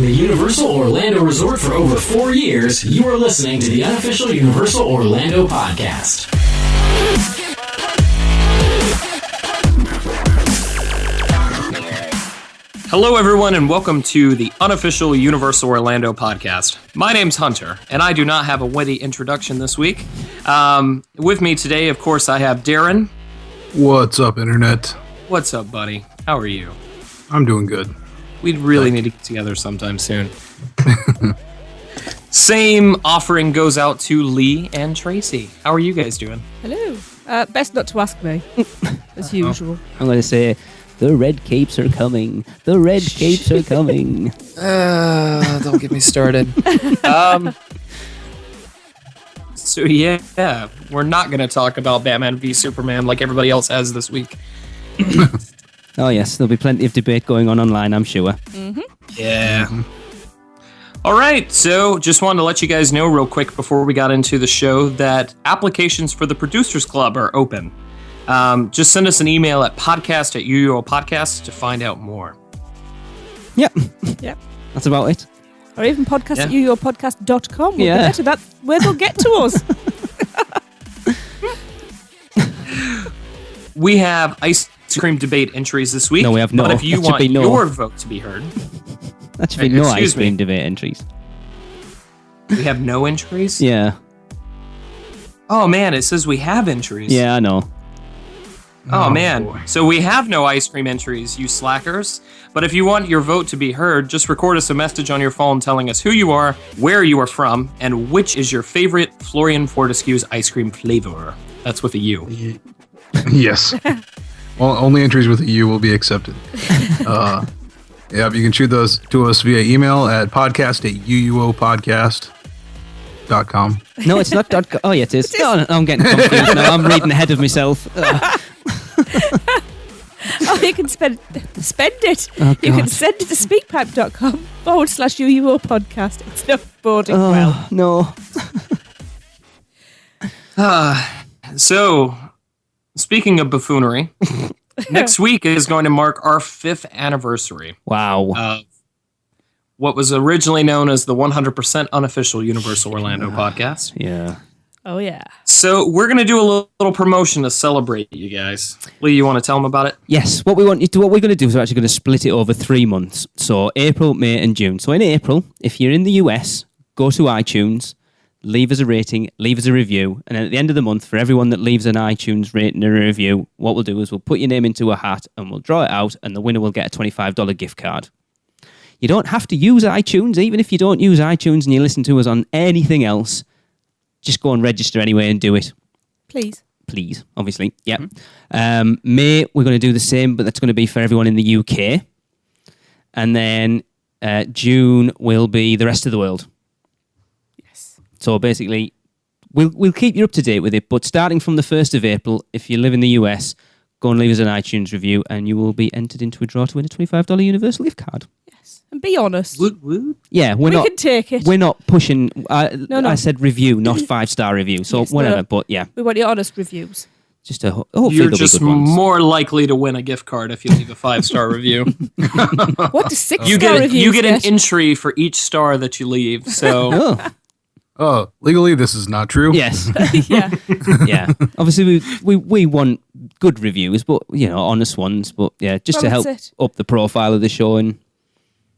the Universal Orlando Resort for over 4 years, you are listening to the unofficial Universal Orlando podcast. Hello, everyone, and welcome to the unofficial Universal Orlando podcast. My name's Hunter, and I do not have a witty introduction this week. With me today, of course, I have Darren. What's up, Internet? What's up, buddy? How are you? I'm doing good. We really need to get together sometime soon. Same offering goes out to Lee and Tracy. How are you guys doing? Hello. Best not to ask me, as usual. I'm going to say, the red capes are coming. The red capes are coming. Don't get me started. So yeah, we're not going to talk about Batman v Superman like everybody else has this week. Oh yes, there'll be plenty of debate going on online, I'm sure. Mm-hmm. Yeah. All right, so just wanted to let you guys know real quick before we got into the show that applications for the Producers Club are open. Just send us an email at podcast@UUOPodcast to find out more. Yep. Yep. That's about it. Or even podcast@UUOPodcast.com. We'll get to that where they'll get to us. We have ice cream debate entries this week. No, we have no. But if you That should want be no. your vote to be heard... That should be no Excuse ice cream me. debate entries. We have no entries? Yeah. Oh, man, it says we have entries. Yeah, I know. Oh, man. boy. So we have no ice cream entries, you slackers. But if you want your vote to be heard, just record us a message on your phone telling us who you are, where you are from, and which is your favorite Florian Fortescue's ice cream flavor. That's with a U. Yes. Well, only entries with a U will be accepted. Yeah, you can shoot those to us via email at podcast@uuopodcast.com. No, it's not. Oh, yeah, it is. Oh, no, I'm getting confused now. I'm reading ahead of myself. Oh, you can spend it. Oh, You can God. send it to speakpipe.com/UUO podcast. It's not boarding well. No. So, speaking of buffoonery, next week is going to mark our 5th anniversary Wow. of what was originally known as the 100% unofficial Universal Orlando podcast. Yeah. Oh, yeah. So we're going to do a little promotion to celebrate you guys. Lee, you want to tell them about it? Yes, what we're going to do is we're actually going to split it over 3 months. So April, May, and June. So in April, if you're in the US, go to iTunes, leave us a rating, leave us a review, and then at the end of the month, for everyone that leaves an iTunes rating and a review, what we'll do is we'll put your name into a hat and we'll draw it out, and the winner will get a $25 gift card. You don't have to use iTunes, even if you don't use iTunes and you listen to us on anything else. Just go and register anyway and do it. Please, Obviously. Yeah. May, we're going to do the same, but that's going to be for everyone in the UK. And then June will be the rest of the world. Yes. So basically, we'll keep you up to date with it, but starting from the 1st of April, if you live in the US, go and leave us an iTunes review, and you will be entered into a draw to win a $25 Universal gift card. Yes. And be honest. Woot woot. Yeah, We can take it. We're not pushing. No. I said review, not 5-star review. So Yes, whatever. no. But yeah, We want your honest reviews. just hopefully You're there'll just be good ones. more likely to win a gift card if you leave a 5-star review. What does 6-star You get reviews an entry for each star that you leave. So Oh, Oh, legally, this is not true. yes. Yeah. Yeah. Obviously, we want good reviews, but honest ones. But yeah, just to Well, help that's it. up the profile of the show, and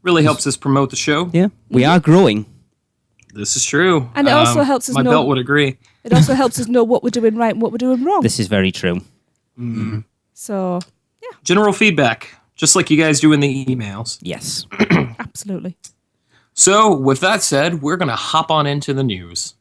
really helps us promote the show. yeah, we are growing. This is true. And it also helps us my know- belt would agree. It also helps us know what we're doing right and what we're doing wrong. This is very true. So, General feedback, just like you guys do in the emails. Yes. absolutely. So, with that said, we're going to hop on into the news.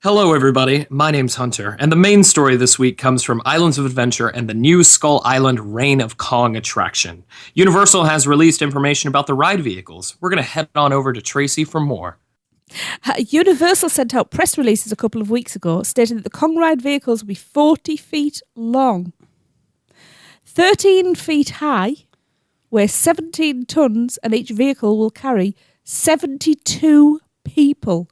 Hello, everybody. My name's Hunter, and the main story this week comes from Islands of Adventure and the new Skull Island Reign of Kong attraction. Universal has released information about the ride vehicles. We're going to head on over to Tracy for more. Universal sent out press releases a couple of weeks ago stating that the Kong ride vehicles will be 40 feet long, 13 feet high, weigh 17 tons, and each vehicle will carry 72 people.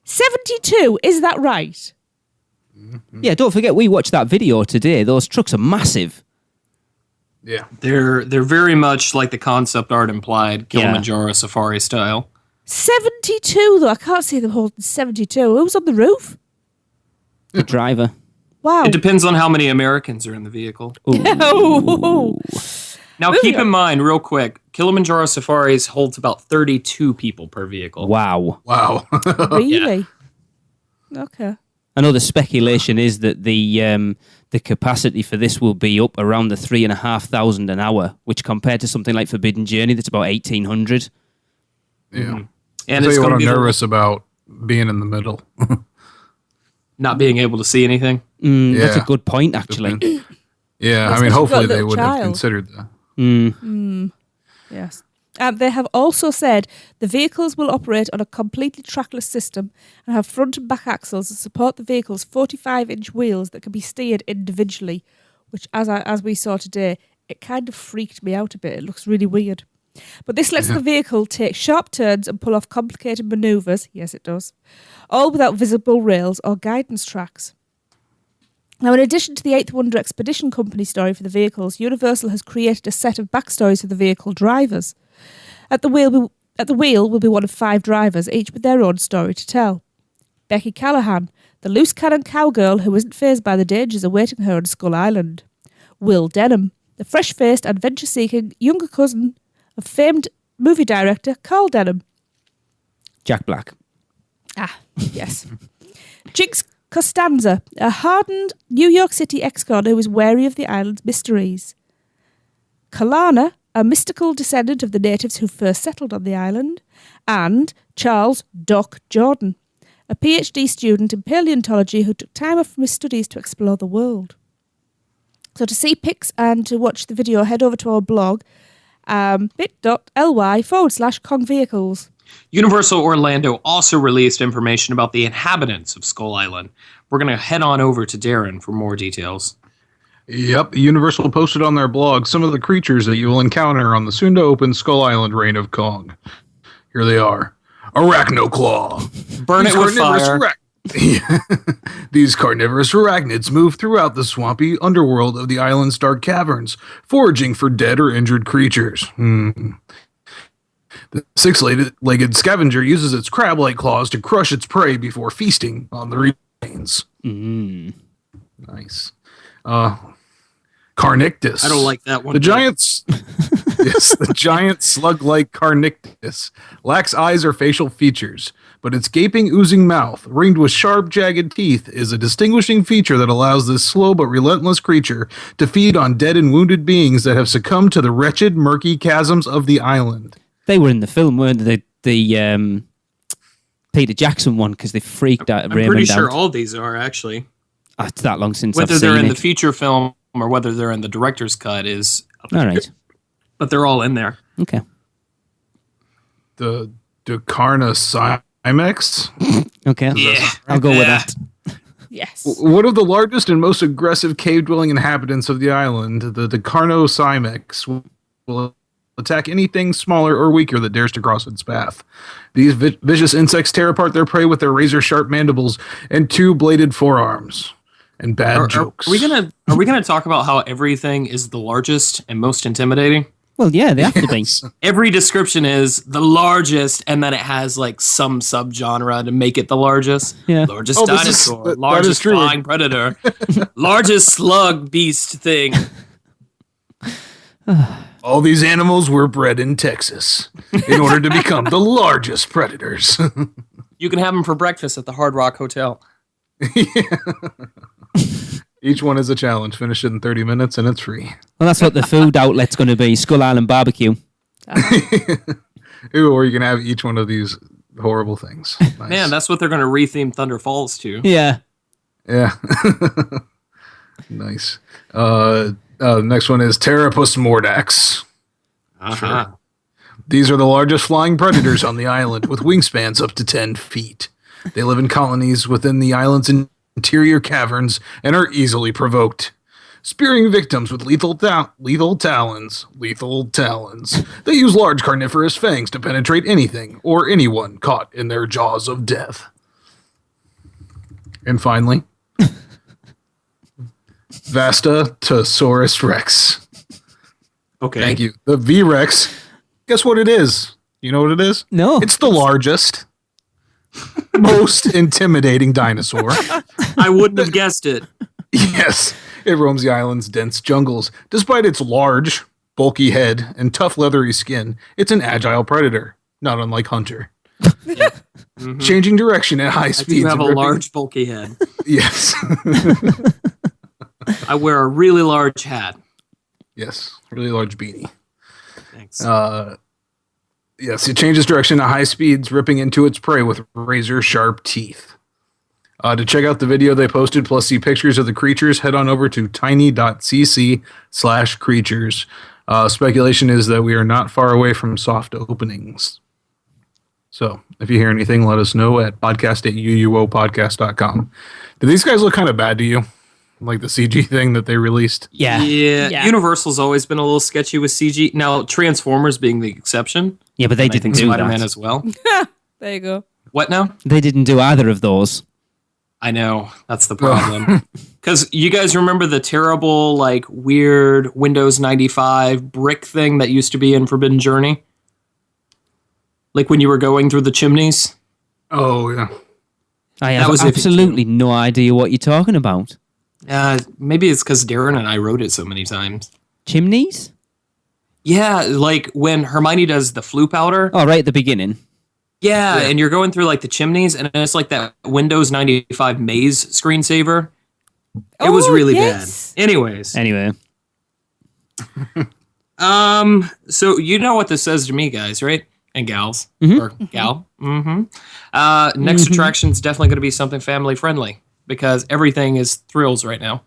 72, is that right? Yeah, don't forget, we watched that video today. Those trucks are massive. Yeah. They're very much like the concept art implied, Kilimanjaro Safari style. 72, though. I can't see them holding 72. Who's on the roof? The driver. Wow. It depends on how many Americans are in the vehicle. Oh. Now, keep in mind, real quick, Kilimanjaro Safaris holds about 32 people per vehicle. Wow. Wow. Really? Okay. I know the speculation is that the capacity for this will be up around the 3,500 an hour, which compared to something like Forbidden Journey, that's about 1,800. Yeah. And I'll it's tell you going what to I'm be nervous about being in the middle. not being able to see anything. That's a Yeah. good point, actually. Yeah, Yes, I mean, but you've got a hopefully they little would have child. considered that. Yes. They have also said the vehicles will operate on a completely trackless system and have front and back axles that support the vehicle's 45-inch wheels that can be steered individually, which, as we saw today, it kind of freaked me out a bit. It looks really weird. But this lets the vehicle take sharp turns and pull off complicated manoeuvres. Yes, it does. All without visible rails or guidance tracks. Now, in addition to the Eighth Wonder Expedition Company story for the vehicles, Universal has created a set of backstories for the vehicle drivers. At the wheel will be one of 5 drivers, each with their own story to tell. Becky Callahan, the loose cannon cowgirl who isn't fazed by the dangers awaiting her on Skull Island. Will Denham, the fresh-faced, adventure-seeking younger cousin of famed movie director Carl Denham. Jack Black. Ah, yes. Jinx Costanza, a hardened New York City ex-con who is wary of the island's mysteries. Kalana, a mystical descendant of the natives who first settled on the island. And Charles Doc Jordan, a PhD student in paleontology who took time off from his studies to explore the world. So to see pics and to watch the video, head over to our blog, bit.ly/Kong-Vehicles. Universal Orlando also released information about the inhabitants of Skull Island. We're going to head on over to Darren for more details. Yep, Universal posted on their blog some of the creatures that you will encounter on the soon-to-open Skull Island Reign of Kong. Here they are. Arachnoclaw. Burn it with fire. These carnivorous arachnids move throughout the swampy underworld of the island's dark caverns, foraging for dead or injured creatures. The 6-legged scavenger uses its crab-like claws to crush its prey before feasting on the remains. Nice. Carnictus. I don't like that one. The giants. Yes, the giant slug-like Carnictus lacks eyes or facial features, but its gaping, oozing mouth, ringed with sharp, jagged teeth, is a distinguishing feature that allows this slow but relentless creature to feed on dead and wounded beings that have succumbed to the wretched, murky chasms of the island. They were in the film, weren't they? The Peter Jackson one, because they freaked out. I'm Raymond pretty sure out. all these are, actually. It's that long since Whether I've seen they're in it. the feature film or whether they're in the director's cut is up All to- right. But they're all in there. Okay. The Decarnocymex, Okay. Yeah. I'll go with that. Yes. one of the largest and most aggressive cave-dwelling inhabitants of the island, the Decarnocymex will attack anything smaller or weaker that dares to cross its path. These vicious insects tear apart their prey with their razor-sharp mandibles and 2-bladed forearms. And bad jokes. Are we gonna talk about how everything is the largest and most intimidating? Well, yeah, they have to be. Every description is the largest, and then it has like some subgenre to make it the largest. Yeah. Largest Oh, this is- dinosaur, that is largest true. flying predator, largest slug beast thing. All these animals were bred in Texas in order to become the largest predators. You can have them for breakfast at the Hard Rock Hotel. Each one is a challenge. Finish it in 30 minutes and it's free. Well, that's what the food outlet's going to be. Skull Island Barbecue. Ooh, or you can have each one of these horrible things. Nice. Man, that's what they're going to retheme Thunder Falls to. Yeah. Yeah. Nice. Next one is Pteropus mordax. Uh-huh. These are the largest flying predators on the island, with wingspans up to 10 feet. They live in colonies within the island's interior caverns and are easily provoked, spearing victims with lethal talons. They use large carnivorous fangs to penetrate anything or anyone caught in their jaws of death. And finally, Vastatosaurus Rex. Okay. Thank you. The V-Rex. Guess what it is? You know what it is? No. It's the largest, most intimidating dinosaur. I wouldn't have guessed it. Yes, it roams the island's dense jungles. Despite its large, bulky head and tough leathery skin, it's an agile predator, not unlike Hunter. Mm-hmm. Changing direction at high I speeds. do have a and ripping- large, bulky head. Yes. I wear a really large hat. Yes, really large beanie. Thanks. Yes, it changes direction at high speeds, ripping into its prey with razor-sharp teeth. To check out the video they posted, plus see pictures of the creatures, head on over to tiny.cc/creatures. Speculation is that we are not far away from soft openings. So, if you hear anything, let us know at podcast@uuopodcast.com. Do these guys look kind of bad to you? Like the CG thing that they released? Yeah. Yeah, Universal's always been a little sketchy with CG. Now, Transformers being the exception. Yeah, but they and I didn't think do Spider-Man that. as well. There you go. What now? They didn't do either of those. I know. That's the problem. Because you guys remember the terrible, like, weird Windows 95 brick thing that used to be in Forbidden Journey? Like when you were going through the chimneys? Oh, yeah. I That have was iffy, absolutely no idea what you're talking about. Maybe it's because Darren and I wrote it so many times. Chimneys? Yeah, like when Hermione does the flu powder. Oh, right at the beginning. Yeah, and you're going through like the chimneys, and it's like that Windows 95 maze screensaver. It was really bad. Anyways. Anyway. So you know what this says to me, guys, right? And gals. Mhm. Or gal. Mm-hmm. Next attraction's definitely going to be something family friendly because everything is thrills right now.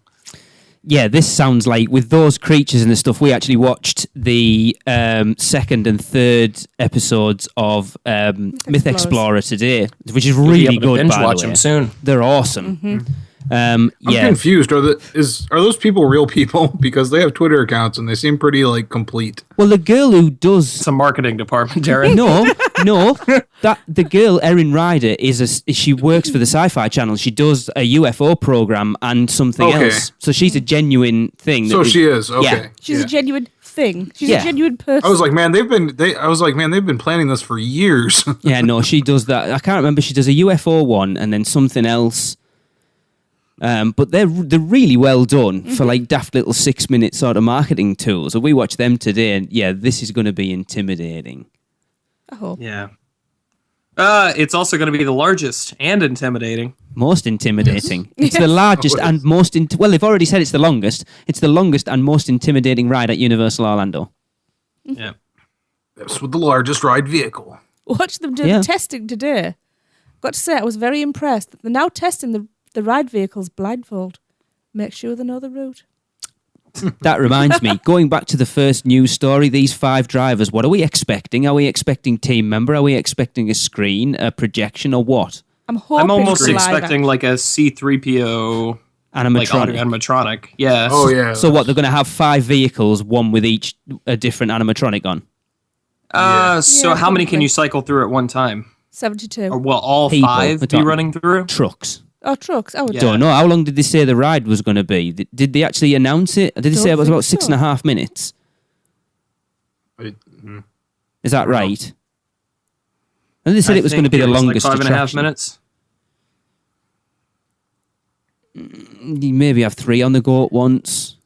Yeah, this sounds like with those creatures and the stuff. We actually watched the second and third episodes of Myth Explorer today, which is You'll be really able to good. binge By watch the way, them soon. they're awesome. I'm confused. Are those people real people? Because they have Twitter accounts and they seem pretty like complete. Well, the girl who does It's a marketing department, Darren. no, that the girl Erin Ryder she works for the Sci-Fi Channel. She does a UFO program and something else. So she's a genuine thing. So she is okay. Yeah. She's a genuine thing. She's Yeah. a genuine person. I was like, man, they've been planning this for years. Yeah, no, she does that. I can't remember. She does a UFO one and then something else. But they're really well done for like daft little 6-minute sort of marketing tools. So we watched them today, and yeah, this is going to be intimidating. I hope. Yeah. It's also going to be the largest and intimidating. Most intimidating. It's the largest and most. Well, they've already said it's the longest. It's the longest and most intimidating ride at Universal Orlando. Yeah. That's with the largest ride vehicle. Watch them do the testing today. Got to say, I was very impressed that they're now testing the ride vehicles blindfold. Make sure they know the route. That reminds me, going back to the first news story, these 5 drivers, what are we expecting? Are we expecting team member? Are we expecting a screen, a projection, or what? I'm hoping I'm almost for live expecting like a C-3PO Animatronic. like animatronic. Yeah. Oh yeah. So what, they're going to have 5 vehicles, one with each a different animatronic on? So Yeah, how many can probably. you cycle through at one time? 72. Or will all People, 5 we're be talking. running through? Trucks. Oh, trucks. Oh, Yeah. Don't know. How long did they say the ride was going to be? Did they actually announce it? Did they say it was about think so. 6.5 minutes? Is that right? And they said it was going to be the longest like 5.5 attraction. minutes. You maybe have 3 on the go at once.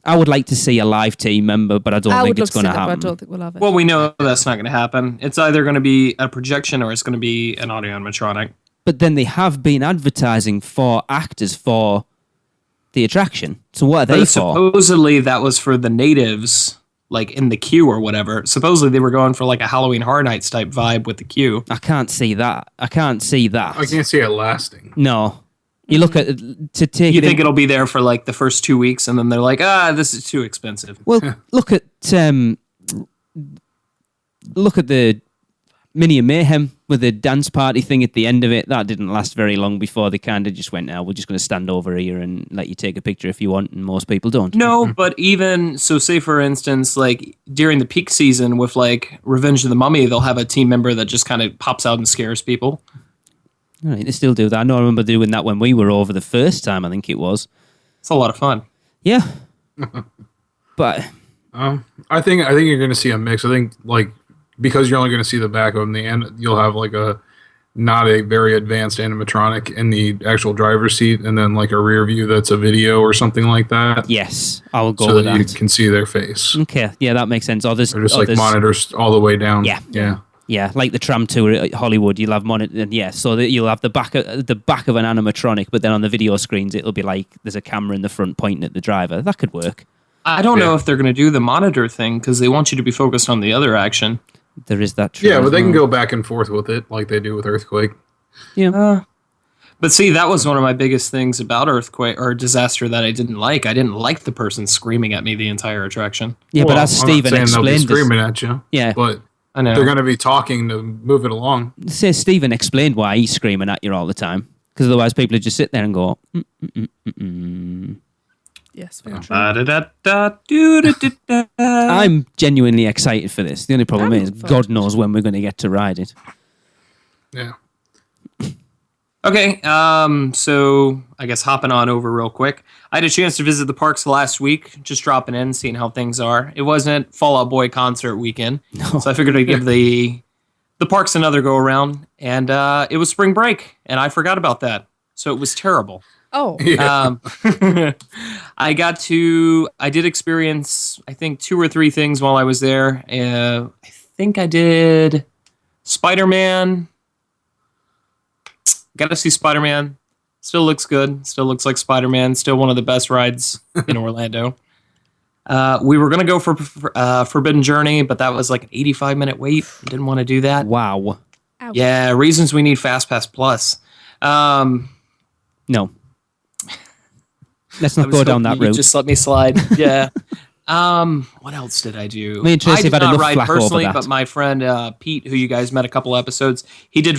I would like to see a live team member, but I don't I think would love it's to see going to that, but I happen. don't think we'll have it. Well, we know that's not going to happen. It's either going to be a projection or it's going to be an audio animatronic. But then they have been advertising for actors for the attraction. So what are they But for? supposedly that was for the natives, like in the queue or whatever. Supposedly they were going for like a Halloween Horror Nights type vibe with the queue. I can't see that. I can't see that. I can't see it lasting. No. You look at to take You it think in, it'll be there for like the first 2 weeks and then they're like, this is too expensive. well, look at the Mini and Mayhem with the dance party thing at the end of it. That didn't last very long before they kind of just went, we're just going to stand over here and let you take a picture if you want, and most people don't. No, but even so, say for instance, like during the peak season with like Revenge of the Mummy, they'll have a team member that just kind of pops out and scares people. All right, they still do that. I know I remember doing that when we were over the first time, I think it was. It's a lot of fun. Yeah. But I think you're going to see a mix. I think like because you're only going to see the back of them, you'll have like not a very advanced animatronic in the actual driver's seat, and then like a rear view that's a video or something like that. yes, I will go So with that that. you can see their face. Okay, yeah, that makes sense. Or They're just like monitors all the way down. Yeah. Yeah, like the tram tour at Hollywood, you'll have monitor. Yeah, so that you'll have the back of an animatronic, but then on the video screens, it'll be like there's a camera in the front pointing at the driver. That could work. I don't know if they're going to do the monitor thing because they want you to be focused on the other action. There is that. True Yeah, but as they can well. go back and forth with it like they do with Earthquake. Yeah. But see, that was one of my biggest things about Earthquake or Disaster that I didn't like. I didn't like the person screaming at me the entire attraction. Yeah, but Well, as I'm not Stephen saying they'll be explained, screaming at you. Yeah. But I know. they're going to be talking to move it along. say Stephen explained why he's screaming at you all the time, because otherwise people would just sit there and go, Yes, very true. I'm genuinely excited for this. The only problem I'm is looking forward God to it. knows when we're going to get to ride it. Yeah. Okay, so I guess hopping on over real quick. I had a chance to visit the parks last week, just dropping in, seeing how things are. It wasn't Fall Out Boy concert weekend, so I figured I'd give the parks another go around. And it was spring break, and I forgot about that, so it was terrible. Oh, I did experience, I think, 2 or 3 things while I was there. I think I did Spider-Man. Got to see Spider-Man. Still looks good. Still looks like Spider-Man. Still one of the best rides in Orlando. We were going to go for Forbidden Journey, but that was like an 85-minute wait. Didn't want to do that. Wow. ouch. Yeah, reasons we need FastPass Plus. No. Let's not go down that route. Just let me slide. Yeah. What else did I do? Me and Tracy I did have had not enough ride flack over personally, that. but my friend Pete, who you guys met a couple episodes, he did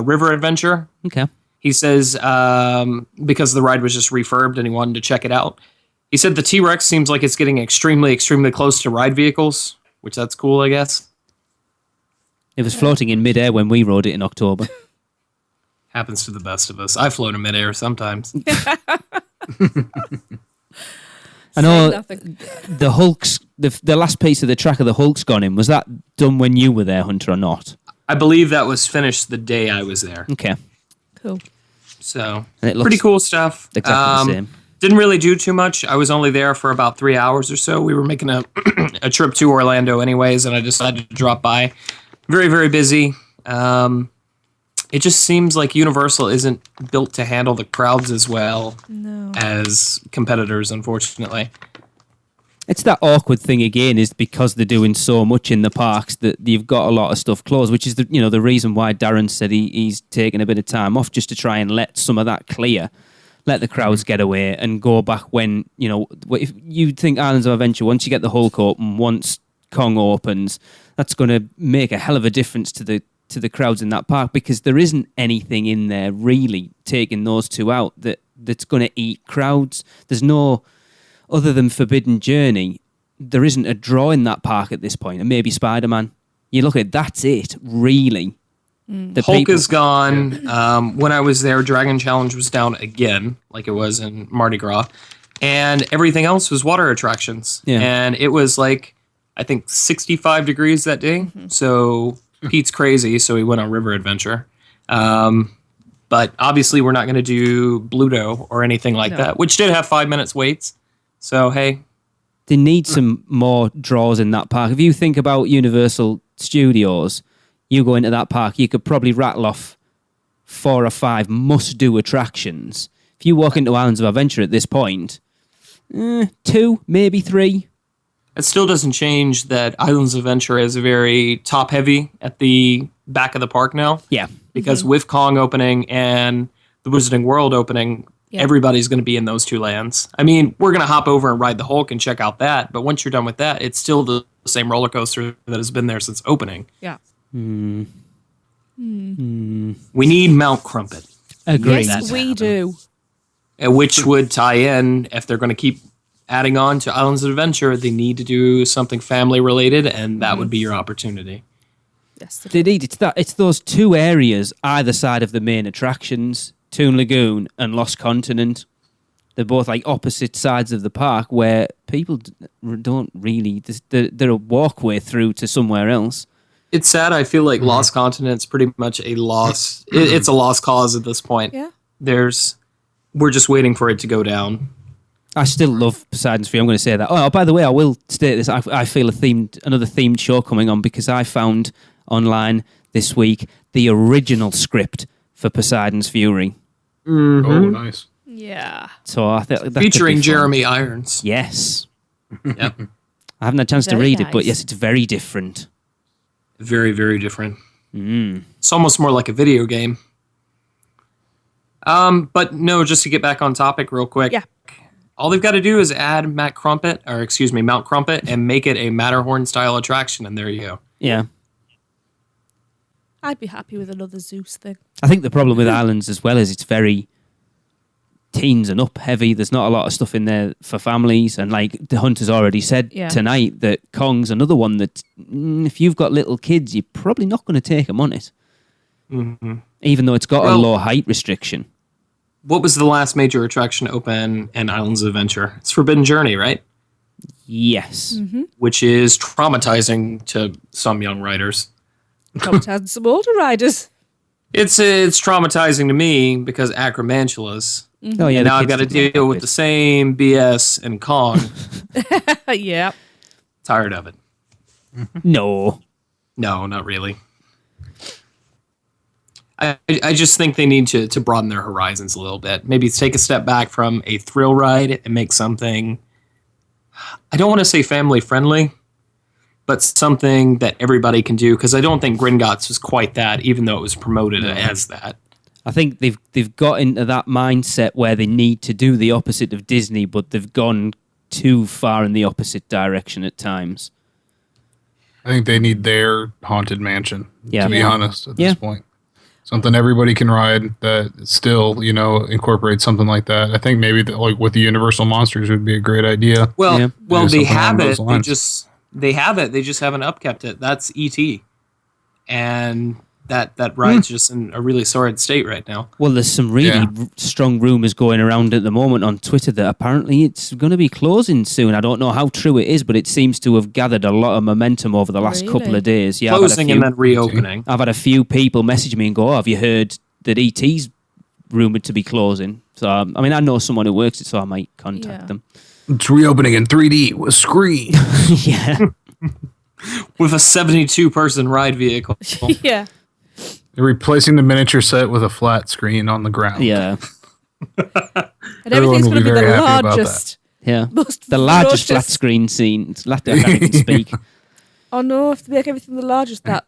River Adventure. Okay. He says because the ride was just refurbed and he wanted to check it out. He said the T-Rex seems like it's getting extremely, extremely close to ride vehicles, which that's cool, I guess. It was floating in midair when we rode it in October. Happens to the best of us. I float in midair sometimes. I know Say nothing. the Hulk's, the last piece of the track of the Hulk's gone in. Was that done when you were there, Hunter, or not? I believe that was finished the day I was there. Okay. Cool. So And it looks pretty cool stuff. exactly the same. Didn't really do too much. I was only there for about 3 hours or so. We were making a a trip to Orlando anyways, and I decided to drop by. Very, very busy. It just seems like Universal isn't built to handle the crowds as well No. as competitors, unfortunately. It's that awkward thing again, is because they're doing so much in the parks that you've got a lot of stuff closed, which is the reason why Darren said he's taking a bit of time off, just to try and let some of that clear, let the crowds get away and go back when, if you think Islands of Adventure, once you get the Hulk open, once Kong opens, that's going to make a hell of a difference to the crowds in that park, because there isn't anything in there really, taking those two out, that's going to eat crowds. There's no, other than Forbidden Journey, there isn't a draw in that park at this point, and maybe Spider-Man. You look at, that's it, really. The Hulk people- is gone. When I was there, Dragon Challenge was down again, like it was in Mardi Gras. And everything else was water attractions. Yeah. And it was like, I think 65 degrees that day. So Pete's crazy, so he went on River Adventure. But obviously we're not going to do Bluto or anything like No. that, which did have 5 minutes waits. So, hey, They need some more draws in that park. If you think about Universal Studios, you go into that park, you could probably rattle off 4 or 5 must-do attractions. If you walk into Islands of Adventure at this point, 2, maybe 3. it still doesn't change that Islands of Adventure is very top-heavy at the back of the park now. Yeah. Because with Kong opening and the Wizarding World opening, Yeah. everybody's going to be in those 2 lands. I mean, we're going to hop over and ride the Hulk and check out that, but once you're done with that, it's still the same roller coaster that has been there since opening. Yeah. We need Mount Crumpet, Agreed. Yes, we do. which would tie in, if they're going to keep adding on to Islands of Adventure, they need to do something family related, and that would be your opportunity. Yes. Indeed, it's those two areas either side of the main attractions, Toon Lagoon and Lost Continent. They're both like opposite sides of the park where people don't really... They're a walkway through to somewhere else. It's sad. I feel like Lost Continent's pretty much a loss. It's a lost cause at this point. Yeah. We're just waiting for it to go down. I still love Poseidon's Fury. I'm going to say that. Oh, by the way, I will state this. I feel another themed show coming on because I found online this week the original script for Poseidon's Fury. Mm-hmm. Oh, nice. Yeah. So I think that Featuring could be fun. Jeremy Irons. Yes. Yep. I haven't had a chance to Very read it, but nice. yes, it's very different. Very, very different. Mm. It's almost more like a video game. But no, just to get back on topic real quick. Yeah. All they've got to do is add Mount Crumpet, and make it a Matterhorn-style attraction, and there you go. Yeah. I'd be happy with another Zeus thing. I think the problem with Islands as well is it's very teens and up heavy. There's not a lot of stuff in there for families. And like the Hunter's already said tonight, that Kong's another one that if you've got little kids, you're probably not going to take them on it. Mm-hmm. Even though it's got a low height restriction. What was the last major attraction to open in Islands of Adventure? It's Forbidden Journey, right? Yes. Mm-hmm. Which is traumatizing to some young riders. Traumatizing some older riders. It's traumatizing to me because Acromantulas. Oh yeah. Now I've got to deal with the same BS and Kong. Yeah. Tired of it. No. No, not really. I just think they need to broaden their horizons a little bit. Maybe take a step back from a thrill ride and make something, I don't want to say family friendly, but something that everybody can do. Because I don't think Gringotts was quite that, even though it was promoted as that. I think they've got into that mindset where they need to do the opposite of Disney, but they've gone too far in the opposite direction at times. I think they need their Haunted Mansion, to be honest, at this point. Something everybody can ride that still, incorporates something like that. I think maybe like with the Universal Monsters would be a great idea. Well, they have it. They have it. They just haven't upkept it. That's E.T. And that ride's just in a really sordid state right now. Well, there's some really strong rumors going around at the moment on Twitter that apparently it's going to be closing soon. I don't know how true it is, but it seems to have gathered a lot of momentum over the last couple of days. Yeah, closing and then reopening. I've had a few people message me and go, have you heard that E.T.'s rumored to be closing? So, I know someone who works it, so I might contact them. It's reopening in 3D with screen. Yeah. With a 72-person ride vehicle. Yeah. They're replacing the miniature set with a flat screen on the ground. Yeah. And everything's going to be the largest. Yeah. The largest flat screen scene. I can't even speak. Oh no, if they make everything the largest, that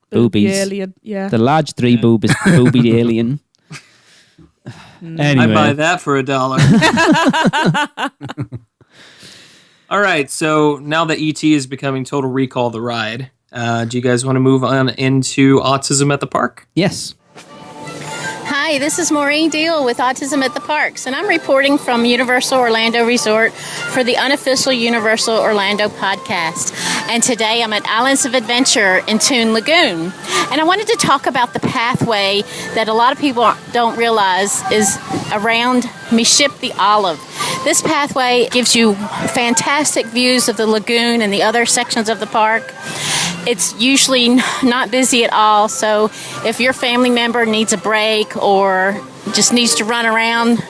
boobies. Alien. Yeah. The large boobied alien. Anyway. I buy that for $1. All right, so now that E.T. is becoming Total Recall the ride, do you guys want to move on into Autism at the Park? Yes. Hi, this is Maureen Deal with Autism at the Parks, and I'm reporting from Universal Orlando Resort for the unofficial Universal Orlando podcast. And today I'm at Islands of Adventure in Toon Lagoon. And I wanted to talk about the pathway that a lot of people don't realize is around Me Ship the Olive. This pathway gives you fantastic views of the lagoon and the other sections of the park. It's usually not busy at all, so if your family member needs a break or just needs to run around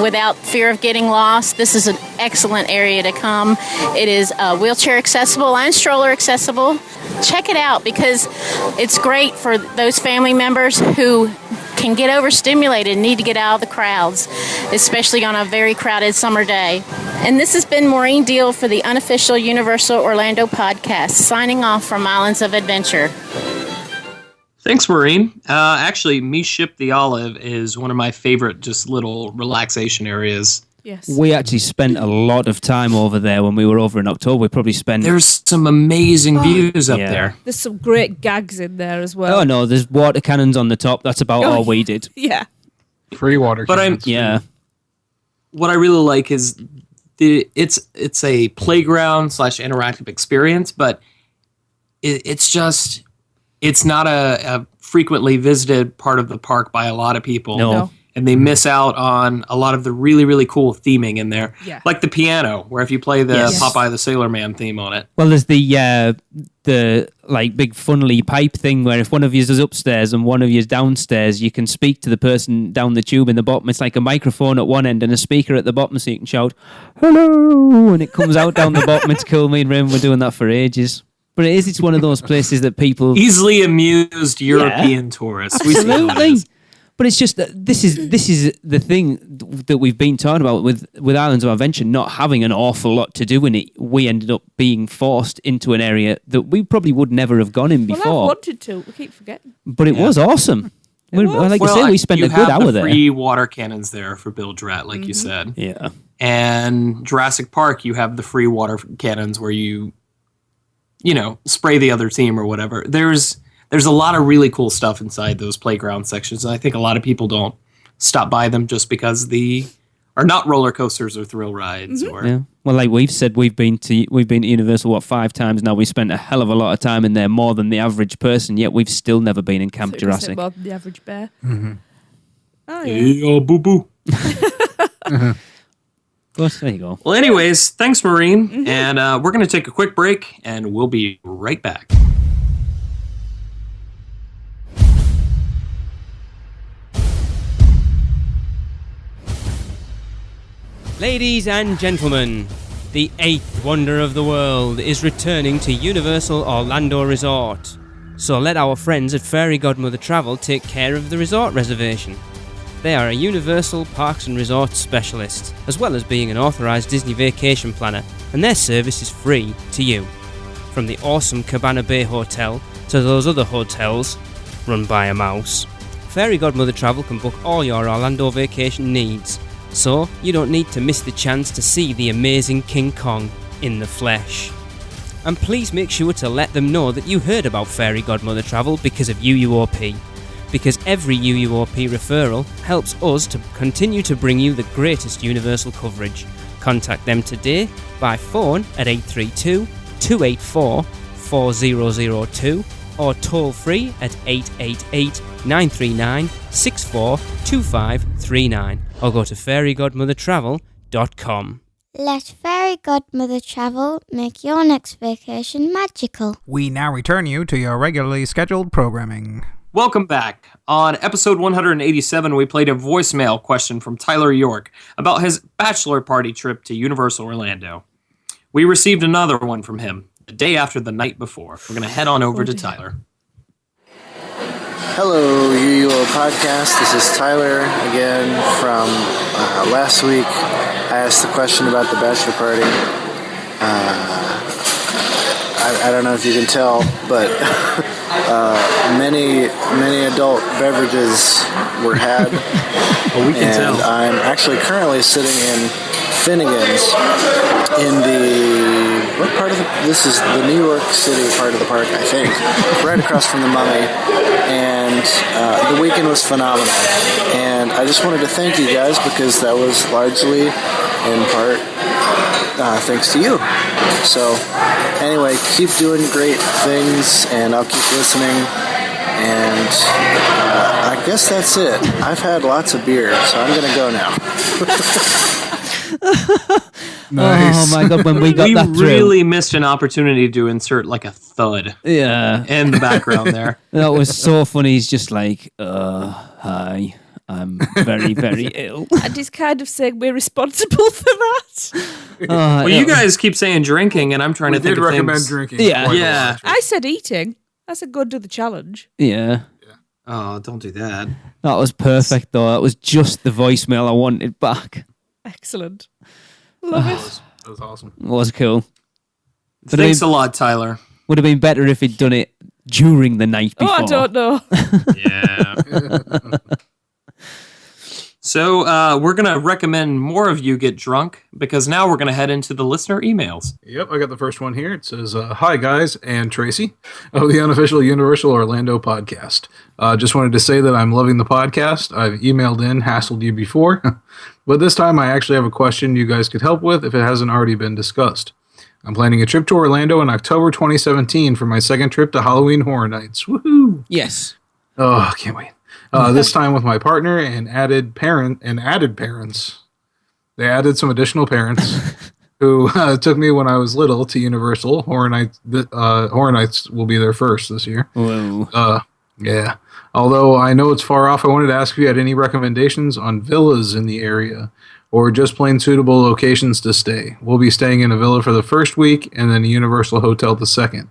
without fear of getting lost, this is an excellent area to come. It is wheelchair accessible and stroller accessible. Check it out because it's great for those family members who can get overstimulated and need to get out of the crowds, especially on a very crowded summer day. And this has been Maureen Deal for the unofficial Universal Orlando podcast, signing off from Islands of Adventure. Thanks, Maureen. Actually, Me Ship the Olive is one of my favorite just little relaxation areas. Yes. We actually spent a lot of time over there when we were over in October. We probably spent... There's some amazing views up there. There's some great gags in there as well. Oh, no, there's water cannons on the top. That's about all we did. Yeah. Free water cannons. What I really like is it's a playground / interactive experience, but it's just it's not a frequently visited part of the park by a lot of people. No. And they miss out on a lot of the really, really cool theming in there. Yeah. Like the piano, where if you play the Yes. Popeye the Sailor Man theme on it. Well, there's the like big funnely pipe thing where if one of you is upstairs and one of you is downstairs, you can speak to the person down the tube in the bottom. It's like a microphone at one end and a speaker at the bottom, so you can shout "hello" and it comes out down the bottom. It's cool. Me and Rim were doing that for ages. But it's one of those places that people Easily amused European tourists. We see how it absolutely. is. But it's just that this is the thing that we've been talking about with Islands of Adventure not having an awful lot to do in it. We ended up being forced into an area that we probably would never have gone in Well, before. I wanted to. We keep forgetting. But it was awesome. It was. Like I say, we spent you a good have hour the there. free water cannons there for Bill Drat, like you said. Yeah. And Jurassic Park, you have the free water cannons where you spray the other team or whatever. There's a lot of really cool stuff inside those playground sections. And I think a lot of people don't stop by them just because are not roller coasters or thrill rides. Or Yeah. Well, like we've said, we've been to Universal 5 times now. We spent a hell of a lot of time in there, more than the average person. Yet we've still never been in Camp So you can say Jurassic. more than the average bear. Oh, yeah. Hey, oh, boo boo. But there you go. Well, anyways, thanks, Maureen. And we're going to take a quick break, and we'll be right back. Ladies and gentlemen, the 8th wonder of the world is returning to Universal Orlando Resort. So let our friends at Fairy Godmother Travel take care of the resort reservation. They are a Universal Parks and Resorts specialist, as well as being an authorised Disney vacation planner, and their service is free to you. From the awesome Cabana Bay Hotel to those other hotels run by a mouse, Fairy Godmother Travel can book all your Orlando vacation needs. So, you don't need to miss the chance to see the amazing King Kong in the flesh. And please make sure to let them know that you heard about Fairy Godmother Travel because of UUOP. Because every UUOP referral helps us to continue to bring you the greatest Universal coverage. Contact them today by phone at 832-284-4002 or toll free at 888-939-642539 or go to fairygodmothertravel.com. Let Fairy Godmother Travel make your next vacation magical. We now return you to your regularly scheduled programming. Welcome back. On episode 187, we played a voicemail question from Tyler York about his bachelor party trip to Universal Orlando. We received another one from him the day after the night before. We're going to head on over to Tyler. Hello, UUO Podcast. This is Tyler again from last week. I asked the question about the bachelor party. I don't know if you can tell, but many adult beverages were had. Well, we can and tell. I'm actually currently sitting in Finnegan's in what part of this is the New York City part of the park, I think, right across from the Mummy, and the weekend was phenomenal, and I just wanted to thank you guys because that was largely in part thanks to you. So anyway, keep doing great things, and I'll keep listening. And I guess that's it. I've had lots of beer, so I'm going to go now. Nice. Oh my god, when we got We that through. really missed an opportunity to insert like a thud Yeah. in the background there. That was so funny. He's just like, hi, I'm very, very ill. And he's kind of saying we're responsible for that. Well, you guys keep saying drinking, and I'm trying We to think did of recommend things. drinking. Yeah. quite a Yeah. lot. I said eating. I said go do the challenge. Yeah. Oh, don't do that. That was perfect, though. That was just the voicemail I wanted back. Excellent. Love it. That was awesome. It was cool. But Thanks a lot, Tyler. Would have been better if he'd done it during the night Oh, before. I don't know. Yeah. So we're going to recommend more of you get drunk because now we're going to head into the listener emails. Yep, I got the first one here. It says, hi, guys, and Tracy of the unofficial Universal Orlando podcast. Just wanted to say that I'm loving the podcast. I've emailed in, hassled you before, but this time I actually have a question you guys could help with if it hasn't already been discussed. I'm planning a trip to Orlando in October 2017 for my second trip to Halloween Horror Nights. Woohoo! Yes. Oh, I can't wait. This time with my partner and added parents. They added some additional parents who took me when I was little to Universal Horror Nights. Horror Nights will be there first this year. Whoa. Yeah. Although I know it's far off, I wanted to ask if you had any recommendations on villas in the area or just plain suitable locations to stay. We'll be staying in a villa for the first week and then a Universal hotel the second.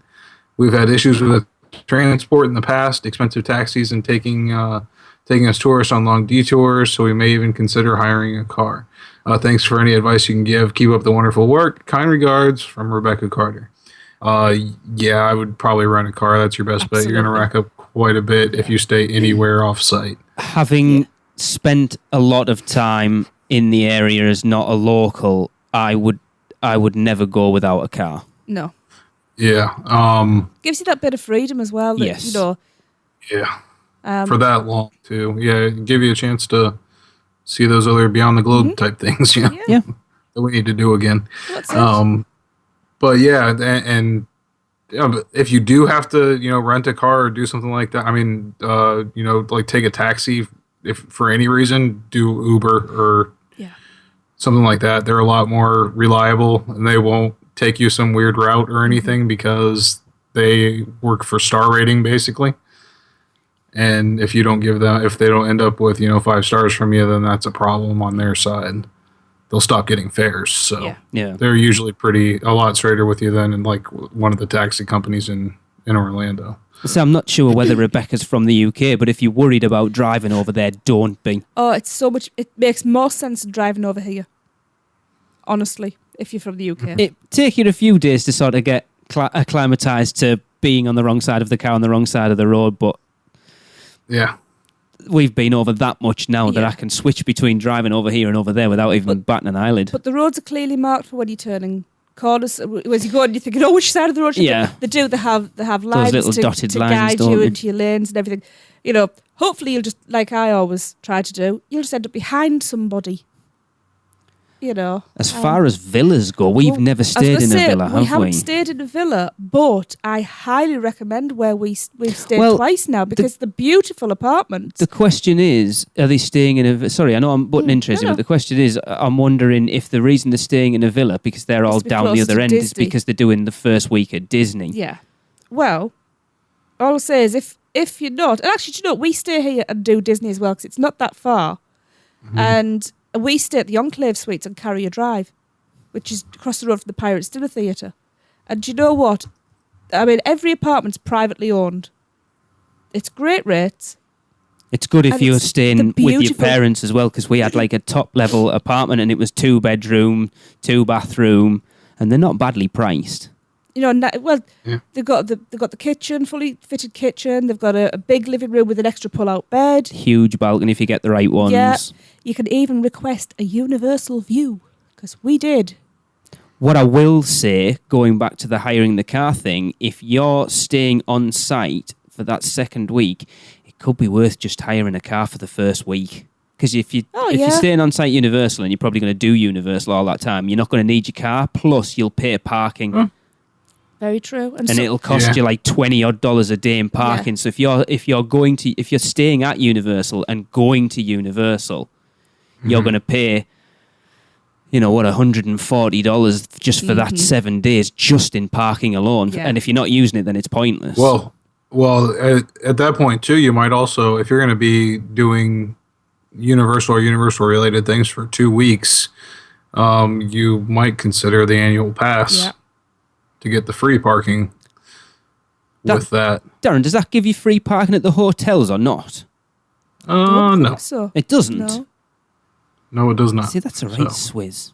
We've had issues with transport in the past, expensive taxis, and taking us tourists on long detours, so we may even consider hiring a car. Thanks for any advice you can give. Keep up the wonderful work. Kind regards from Rebecca Carter. Yeah, I would probably rent a car. That's your best bet. You're going to rack up quite a bit if you stay anywhere off-site. Having spent a lot of time in the area as not a local, I would never go without a car. No. Yeah. Gives you that bit of freedom as well. That, Yes. You know, Yeah. For that long, too. Yeah, give you a chance to see those other beyond the globe type things. Yeah. That we need to do again. What's it? But yeah, and if you do have to, rent a car or do something like that, I mean, like take a taxi if for any reason, do Uber or something like that. They're a lot more reliable and they won't take you some weird route or anything because they work for star rating basically. And if you don't if they don't end up with, 5 stars from you, then that's a problem on their side. They'll stop getting fares. So they're usually a lot straighter with you than in like one of the taxi companies in Orlando. So I'm not sure whether Rebecca's from the UK, but if you're worried about driving over there, don't be. Oh, it makes more sense than driving over here. Honestly, if you're from the UK. It take you a few days to sort of get acclimatized to being on the wrong side of the car on the wrong side of the road, but yeah, we've been over that much now that I can switch between driving over here and over there without even batting an eyelid. But the roads are clearly marked for when you're turning corners. As you go and you're thinking, oh, which side of the road? Yeah. They do. They have lines little to dotted lines, guide don't you they? into your lanes and everything. Hopefully you'll just, like I always try to do, you'll just end up behind somebody. As far as villas go, we've never stayed in a villa, have we? We haven't stayed in a villa, but I highly recommend where we've stayed twice now because the beautiful apartments. The question is, are they staying in a... Sorry, I know I'm butting interested, but the question is, I'm wondering if the reason they're staying in a villa, because they're all down the other end, is because they're doing the first week at Disney. Yeah. Well, all I'll say is if you're not... And actually, we stay here and do Disney as well because it's not that far. Mm-hmm. And... we stay at the Enclave Suites on Carrier Drive, which is across the road from the Pirates Dinner Theatre. And do you know what? I mean, every apartment's privately owned. It's great rates. It's good if you're staying with your parents as well, because we had like a top-level apartment and it was 2-bedroom, 2-bathroom, and they're not badly priced. They've got the kitchen, fully fitted kitchen. They've got a big living room with an extra pull-out bed. Huge balcony if you get the right ones. Yeah, you can even request a universal view, because we did. What I will say, going back to the hiring the car thing, if you're staying on site for that second week, it could be worth just hiring a car for the first week. Because if you're staying on site Universal and you're probably going to do Universal all that time, you're not going to need your car. Plus, you'll pay parking. Very true, and it'll cost you like $20 a day in parking. So if you're staying at Universal and going to Universal, you're going to pay, $140 just for that 7 days just in parking alone. Yeah. And if you're not using it, then it's pointless. Well, at that point too, you might also, if you're going to be doing Universal or Universal related things for 2 weeks, you might consider the annual pass. Yeah. To get the free parking with that. Darren, does that give you free parking at the hotels or not? No. So. It doesn't? No, it does not. See, that's a right swizz.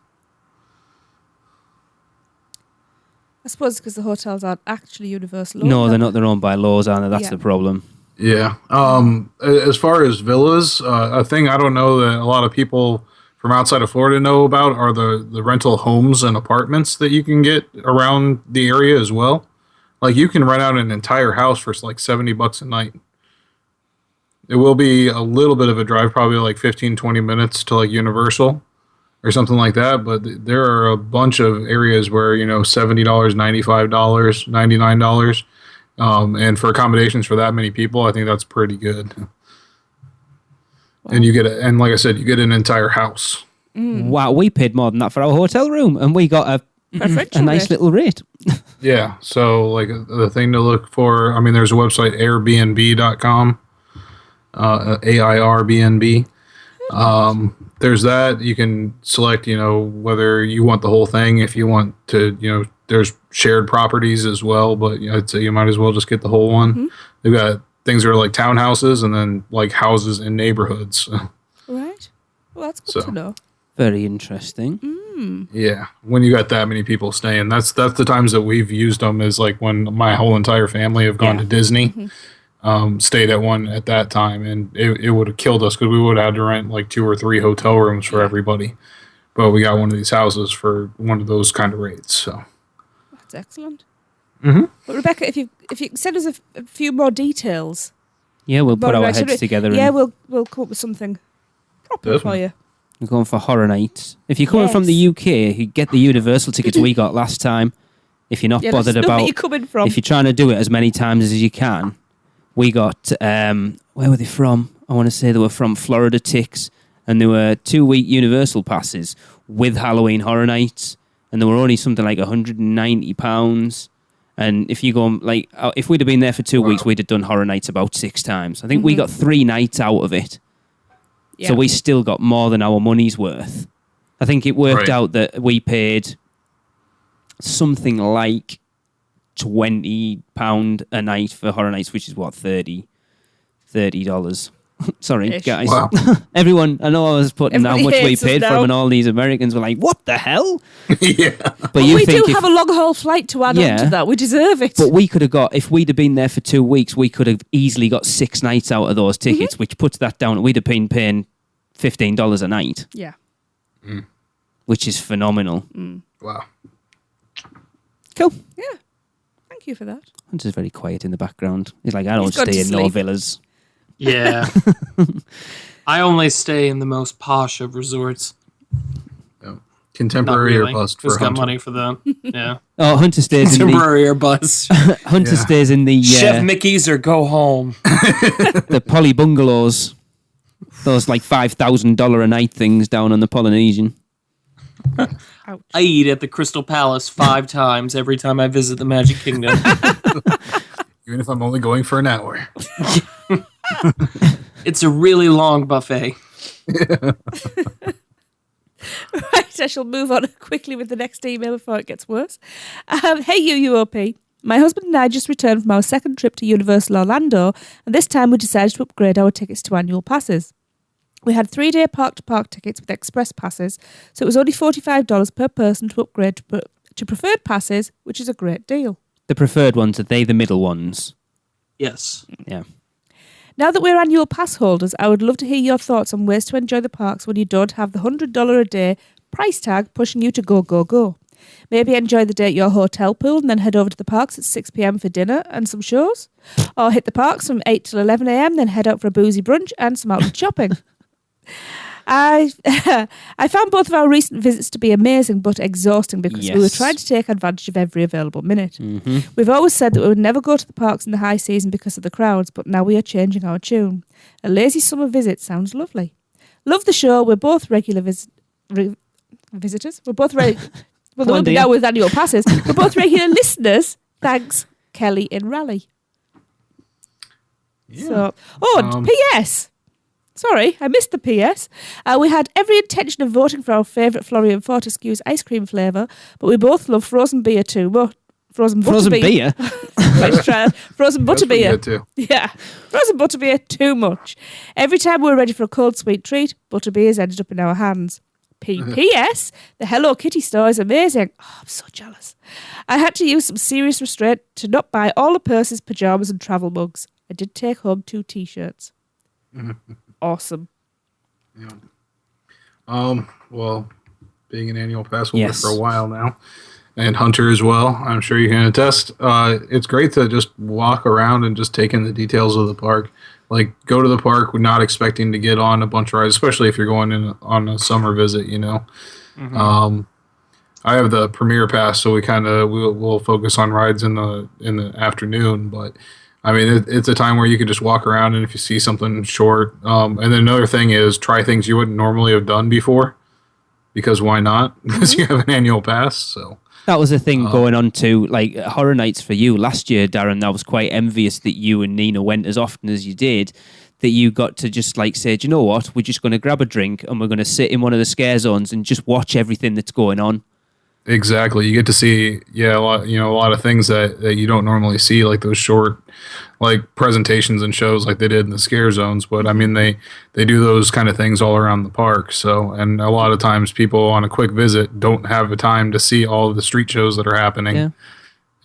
I suppose because the hotels aren't actually Universal. No, they're not. They're owned by laws, aren't they? That's the problem. Yeah. As far as villas, a thing I don't know that a lot of people from outside of Florida know about are the rental homes and apartments that you can get around the area as well. Like you can rent out an entire house for like $70 a night. It will be a little bit of a drive, probably like 15, 20 minutes to like Universal or something like that. But there are a bunch of areas where, $70, $95, $99. And for accommodations for that many people, I think that's pretty good. Wow. And and like I said, you get an entire house. Wow, we paid more than that for our hotel room, and we got a nice little rate. Yeah, so like the thing to look for, I mean, there's a website, airbnb.com, AIRBNB. There's that. You can select, whether you want the whole thing, if you want to, there's shared properties as well, but I'd say you might as well just get the whole one. Mm-hmm. They've got things that are like townhouses and then like houses in neighborhoods. Right. Well, that's good to know. Very interesting. Yeah, when you got that many people staying, that's the times that we've used them, is like when my whole entire family have gone to Disney, stayed at one at that time, and it would have killed us because we would have had to rent like 2 or 3 hotel rooms for everybody. But we got one of these houses for one of those kind of rates. So that's excellent. Mm-hmm. But Rebecca, if you send us a few more details, we'll put our heads together. Yeah, we'll come up with something proper for you. We're going for Horror Nights. If you're coming from the UK, you get the Universal tickets we got last time. If you're not bothered about, where you're coming from. If you're trying to do it as many times as you can, we got. Where were they from? I want to say they were from Florida Ticks, and there were 2-week Universal passes with Halloween Horror Nights, and they were only something like £190. And if you go if we'd have been there for 2 weeks, we'd have done Horror Nights about 6 times. I think we got 3 nights out of it. Yeah. So we still got more than our money's worth. I think it worked out that we paid something like £20 a night for Horror Nights, which is what, $30. Sorry, guys. Wow. Everyone, I know I was putting how much we paid for them, and all these Americans were like, what the hell? Yeah. But we do have a long haul flight to add on to that. We deserve it. But we could have got, if we'd have been there for 2 weeks, we could have easily got 6 nights out of those tickets, which puts that down. We'd have been paying $15 a night. Yeah. Which is phenomenal. Wow. Cool. Yeah. Thank you for that. Hunter's very quiet in the background. He's like, I don't stay in no villas. Yeah. I only stay in the most posh of resorts. Contemporary or bust for Who's got Hunter? money for them? Yeah. Oh, Hunter stays in the... Contemporary or bust. Hunter stays in the... Chef Mickey's or go home. The poly bungalows. Those like $5,000 a night things down on the Polynesian. Ouch. I eat at the Crystal Palace 5 times every time I visit the Magic Kingdom. Even if I'm only going for an hour. It's a really long buffet. Right, I shall move on quickly with the next email before it gets worse. Hey, UUOP. My husband and I just returned from our second trip to Universal Orlando, and this time we decided to upgrade our tickets to annual passes. We had 3-day park-to-park tickets with express passes, so it was only $45 per person to upgrade to preferred passes, which is a great deal. The preferred ones, are they the middle ones? Yes. Yeah. Now that we're annual pass holders, I would love to hear your thoughts on ways to enjoy the parks when you don't have the $100 a day price tag pushing you to go, go, go. Maybe enjoy the day at your hotel pool and then head over to the parks at 6 p.m. for dinner and some shows. Or hit the parks from 8 till 11 a.m, then head out for a boozy brunch and some outlet shopping. I found both of our recent visits to be amazing but exhausting because we were trying to take advantage of every available minute. We've always said that we would never go to the parks in the high season because of the crowds, but now we are changing our tune. A lazy summer visit sounds lovely. Love the show. We're both regular visitors. We're both now with annual passes. We're both regular listeners. Thanks, Kelly in Raleigh. Yeah. So, P.S. Sorry, I missed the P.S. We had every intention of voting for our favourite Florian Fortescue's ice cream flavour, but we both love frozen beer too much. Frozen beer? Let's try frozen butterbeer. Too. Yeah, frozen butterbeer too much. Every time we were ready for a cold sweet treat, butterbeers ended up in our hands. P.S. The Hello Kitty store is amazing. Oh, I'm so jealous. I had to use some serious restraint to not buy all the purses, pyjamas and travel mugs. I did take home 2 t-shirts. Awesome. Yeah. Well, being an annual pass holder for a while now, and Hunter as well, I'm sure you can attest. It's great to just walk around and just take in the details of the park. Like, go to the park not expecting to get on a bunch of rides, especially if you're going in on a summer visit, you know. Mm-hmm. I have the Premier Pass, so we'll focus on rides in the afternoon. But I mean, it's a time where you can just walk around, and if you see something short, and then another thing is try things you wouldn't normally have done before, because why not? Because you have an annual pass. So that was a thing going on to like Horror Nights for you last year, Darren. I was quite envious that you and Nina went as often as you did. That you got to just like say, do you know what? We're just going to grab a drink and we're going to sit in one of the scare zones and just watch everything that's going on. Exactly. You get to see, a lot of things that you don't normally see, like those short, like presentations and shows like they did in the scare zones. But I mean, they do those kind of things all around the park. So, and a lot of times people on a quick visit don't have the time to see all of the street shows that are happening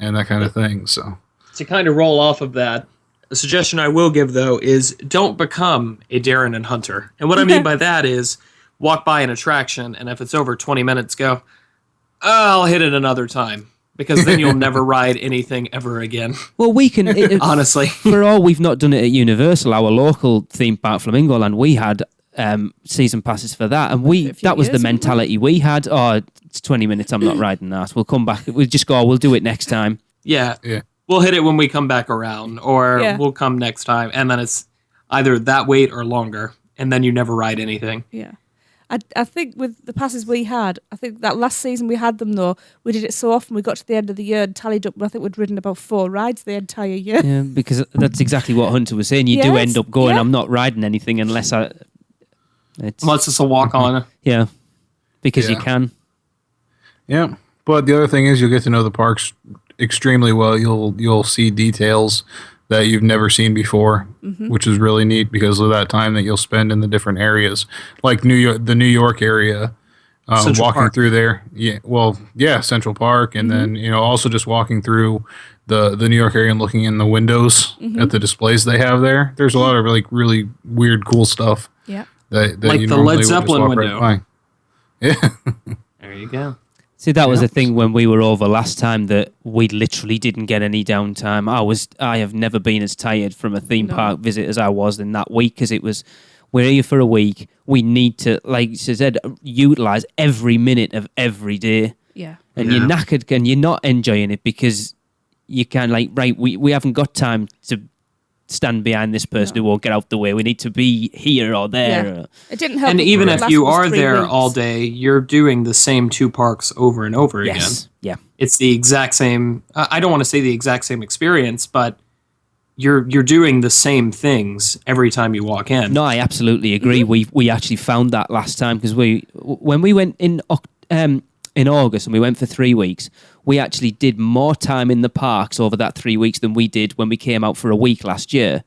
and that kind of thing. So to kind of roll off of that, a suggestion I will give, though, is don't become a Darren and Hunter. And what I mean by that is walk by an attraction, and if it's over 20 minutes, go, I'll hit it another time, because then you'll never ride anything ever again. Well, we can... honestly. For all we've not done it at Universal, our local theme park, Flamingo Land, we had season passes for that, and that was the mentality we had. Oh, it's 20 minutes, I'm not riding that. We'll come back. We'll just go, we'll do it next time. Yeah. We'll hit it when we come back around, or we'll come next time, and then it's either that wait or longer, and then you never ride anything. Yeah. I think with the passes we had, I think that last season we had them, though, we did it so often, we got to the end of the year and tallied up, I think we'd ridden about 4 rides the entire year. Yeah, because that's exactly what Hunter was saying. You do end up going, I'm not riding anything unless it's a walk on. Yeah, because you can. Yeah, but the other thing is you'll get to know the parks extremely well. You'll see details that you've never seen before, which is really neat because of that time that you'll spend in the different areas, like the New York area, walking Park. through there. Central Park, and then also just walking through the New York area and looking in the windows at the displays they have there. There's a lot of really weird, cool stuff. Yeah, that like you the normally Led Zeppelin would just walk window. Right by. Yeah. There you go. See, that was the thing when we were over last time, that we literally didn't get any downtime. I have never been as tired from a theme park visit as I was in that week, because it was, we're here for a week. We need to, like she said, utilize every minute of every day. Yeah. And you're knackered and you're not enjoying it because you can, we haven't got time to stand behind this person who won't get out the way. We need to be here or there. Yeah. It didn't help. And even if you are there 3 weeks. all day, you're doing the same 2 parks over and over again. Yeah. It's the exact same. I don't want to say the exact same experience, but you're doing the same things every time you walk in. No, I absolutely agree. We actually found that last time, because when we went in August and we went for 3 weeks, we actually did more time in the parks over that 3 weeks than we did when we came out for a week last year.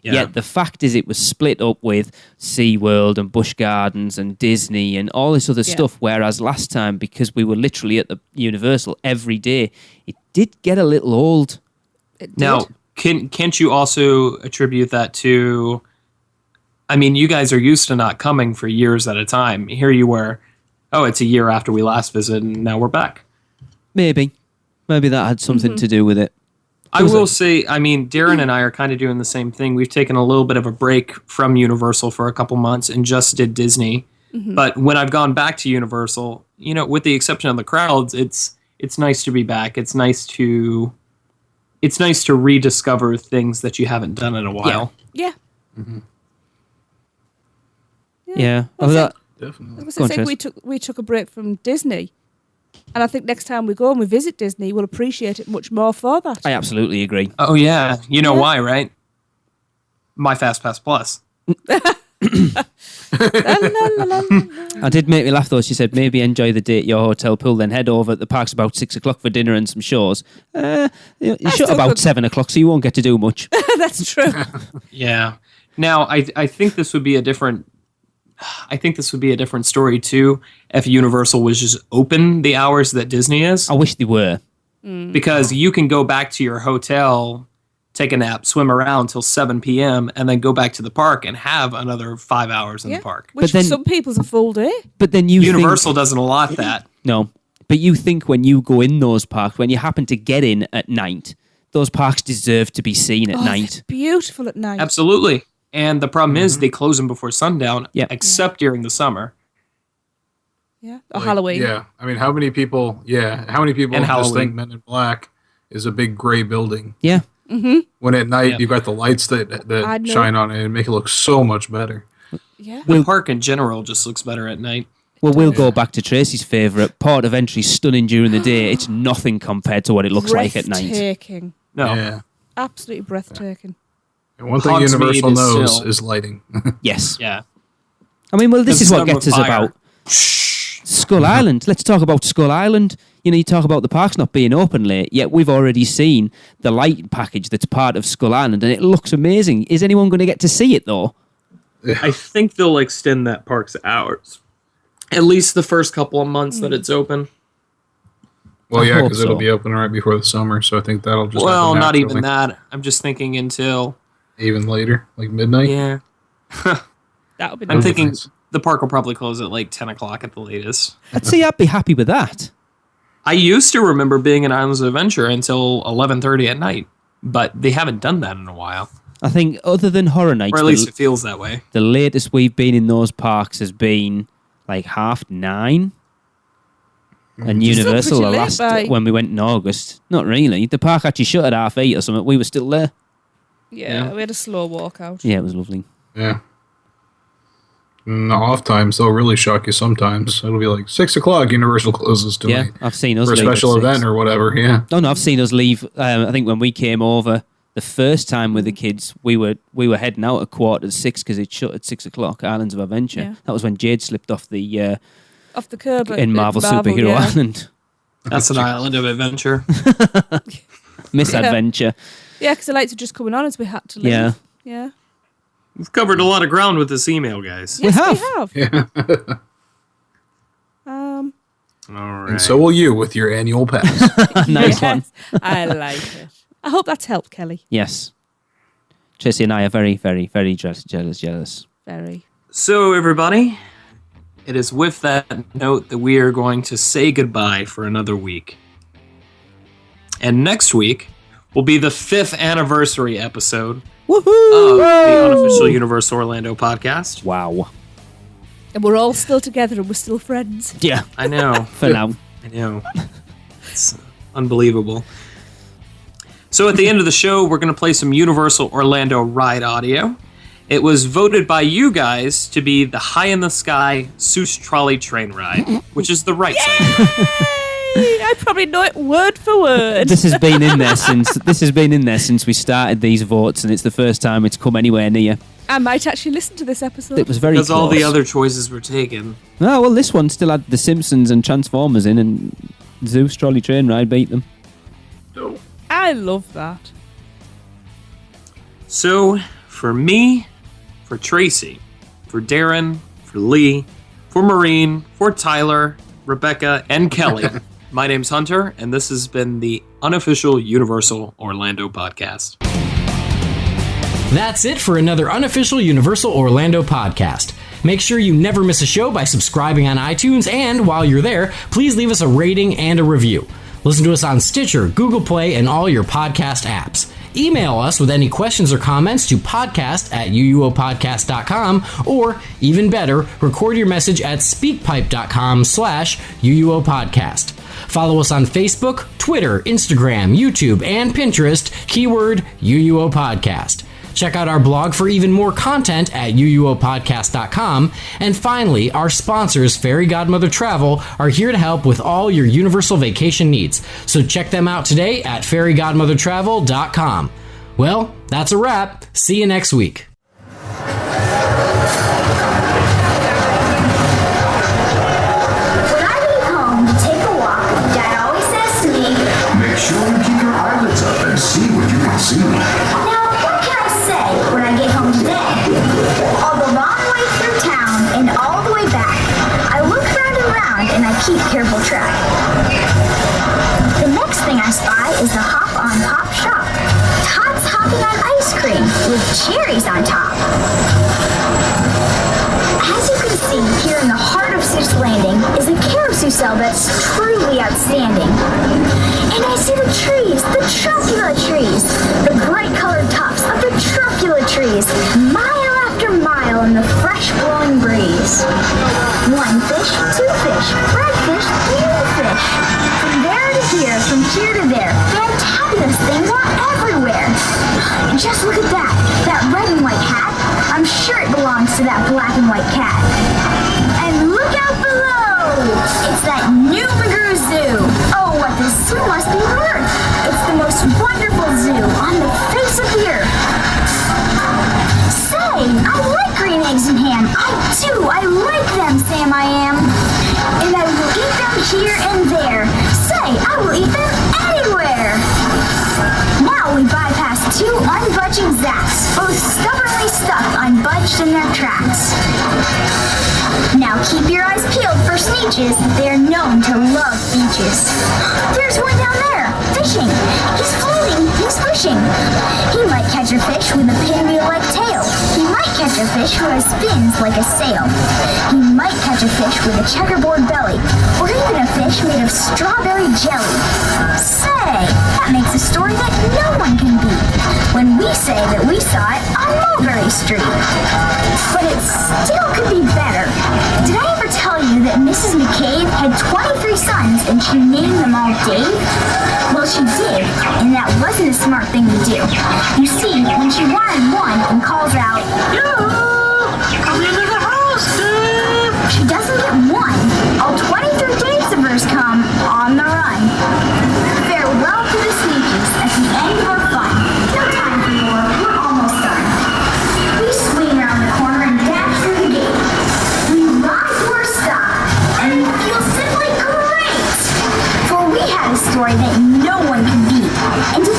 Yet the fact is, it was split up with SeaWorld and Busch Gardens and Disney and all this other stuff, whereas last time, because we were literally at the Universal every day, it did get a little old. Now, can't you also attribute that to, I mean, you guys are used to not coming for years at a time. Here you were, it's a year after we last visited, and now we're back. Maybe that had something to do with it. I will say, I mean, Darren and I are kind of doing the same thing. We've taken a little bit of a break from Universal for a couple months and just did Disney. But when I've gone back to Universal, with the exception of the crowds, it's nice to be back. It's nice to rediscover things that you haven't done in a while. Yeah. Yeah. Definitely. I was saying we took a break from Disney, and I think next time we go and we visit Disney, we'll appreciate it much more for that. I absolutely agree. Oh yeah, you know why, right? My FastPass Plus. I did make me laugh though. She said, maybe enjoy the day at your hotel pool, then head over at the parks about 6 o'clock for dinner and some shows. You shut about 7 o'clock, so you won't get to do much. That's true. Yeah. Now, I think this would be a different story too if Universal was just open the hours that Disney is. I wish they were. Because you can go back to your hotel, take a nap, swim around till 7 p.m., and then go back to the park and have another 5 hours in the park. Which for some people's a full day. But then Universal doesn't allot that. No. But you think when you go in those parks, when you happen to get in at night, those parks deserve to be seen at night. Beautiful at night. Absolutely. And the problem is they close them before sundown, except during the summer. Yeah, or Halloween. Yeah, I mean, how many people just Halloween. think Men in Black is a big gray building? Yeah. When at night you've got the lights that shine on it and make it look so much better. Yeah. The park in general just looks better at night. Well, we'll go back to Tracy's favourite. Port of entry stunning during the day. It's nothing compared to what it looks like at night. Breathtaking. No. Yeah. Absolutely breathtaking. And one thing Hogsmeade Universal is knows still- is lighting. Yes. Yeah. I mean, well, this It's is what done gets with us fire. about Skull Island. Let's talk about Skull Island. You talk about the parks not being open late, yet we've already seen the light package that's part of Skull Island, and it looks amazing. Is anyone going to get to see it, though? I think they'll extend that park's hours. At least the first couple of months that it's open. Well, I yeah, hope because it'll so. be open right before the summer, so I think that'll just Well, happen not naturally. even that. I'm just thinking until... Even later, like midnight. Yeah. That would be I'm nice. thinking nice. the park will probably close at like 10 o'clock at the latest. I'd say I'd be happy with that. I used to remember being in Islands of Adventure until 11:30 at night, but they haven't done that in a while. I think other than Horror Nights, Or at least it feels that way. the latest we've been in those parks has been like 9:30. And Still Universal, pretty the late last by- when we went in August, not really. The park actually shut at 8:30 or something. We were still there. Yeah, we had a slow walk out. Yeah, it was lovely. Yeah. And the off times, they'll really shock you sometimes. It'll be like 6 o'clock, Universal closes Yeah, tonight. I've seen us For a leave at special 6. event or whatever, yeah. No, I've seen us leave. I think when we came over the first time with the kids, we were heading out at 5:45 because it shut at 6 o'clock. Islands of Adventure. Yeah. That was when Jade slipped off the Off the curb at- in at Marvel Superhero yeah. Island. That's an Island of Adventure. Misadventure. Yeah, because the lights were just coming on as we had to leave. Yeah. Yeah. We've covered a lot of ground with this email, guys. Yes, have. we have. All right. And so will you with your annual pass. Nice one. I like it. I hope that's helped, Kelly. Yes. Tracy and I are very, very, very jealous. Very. So, everybody, it is with that note that we are going to say goodbye for another week. And next week will be the 5th anniversary episode of the unofficial Universal Orlando podcast. Wow. And we're all still together and we're still friends. Yeah. I know. For now. I know. It's unbelievable. So at the end of the show, we're going to play some Universal Orlando ride audio. It was voted by you guys to be the High in the Sky Seuss Trolley train ride, which is the right side. I probably know it word for word. This has been in there since we started these votes, and it's the first time it's come anywhere near. I might actually listen to this episode. It was very Because close. all the other choices were taken. Oh, well, this one still had The Simpsons and Transformers in, and Zeus Trolley Train Ride beat them. I love that. So, for me, for Tracy, for Darren, for Lee, for Maureen, for Tyler, Rebecca, and Kelly, my name's Hunter, and this has been the unofficial Universal Orlando podcast. That's it for another unofficial Universal Orlando podcast. Make sure you never miss a show by subscribing on iTunes, and while you're there, please leave us a rating and a review. Listen to us on Stitcher, Google Play, and all your podcast apps. Email us with any questions or comments to podcast@uuopodcast.com, or even better, record your message at speakpipe.com/uuopodcast. Follow us on Facebook, Twitter, Instagram, YouTube, and Pinterest, keyword UUO Podcast. Check out our blog for even more content at uuopodcast.com. And finally, our sponsors, Fairy Godmother Travel, are here to help with all your Universal vacation needs. So check them out today at fairygodmothertravel.com. Well, that's a wrap. See you next week. When I leave home to take a walk, Dad always says to me, Make sure you keep your eyelids up and see what you can see. now what can I say when I get home today? All the long way through town and all the way back, I look round and round and I keep careful track. The next thing I spy is the Hop on Pop shop. Tots hopping on ice cream with cherries on top. As you can see, here in the heart of Seuss Landing is a carousel that's truly outstanding. And I see the trees, the truffula trees, the bright colored tops of the truffula trees, miles trees. One fish, two fish, red fish, blue fish. From there to here, from here to there, fantabulous things are everywhere. Just look at that, that red and white hat. I'm sure it belongs to that black and white cat. And look out below! It's that New Magoo Zoo. Oh, what this zoo must be worth! It's the most wonderful zoo on the face of the earth. Say, I like green eggs and ham. I do. I like them, Sam. I am. And I will eat them here and there. Say, I will eat them anywhere. Now we bypass two unbudging zaps, both stubbornly stuck unbudged in their tracks. Now keep your eyes peeled for sneeches. They're known to love beaches. There's one down there, fishing. He's floating, he's wishing. He might catch a fish with a pinwheel-like tail. He might catch a fish who has fins like a sail. He might catch a fish with a checkerboard belly, or even a fish made of strawberry jelly. Say, that makes a story that no one can beat when we say that we saw it on Mulberry Street. But it still could be better. Did I ever tell you that Mrs. McCabe had 23 sons and she named them all Dave? Well, she did, and that wasn't a smart thing to do. You see, when she wanted one and calls out, "Yo, come into the house, Dave!" she doesn't get one. All 23 Daves of hers come on the run. Farewell to the sneakies at the end of our fun. No time for more, we're almost done. We swing around the corner and dash through the gate. We rise to our stop, and we feel simply great. For we had a story that no one could beat. And to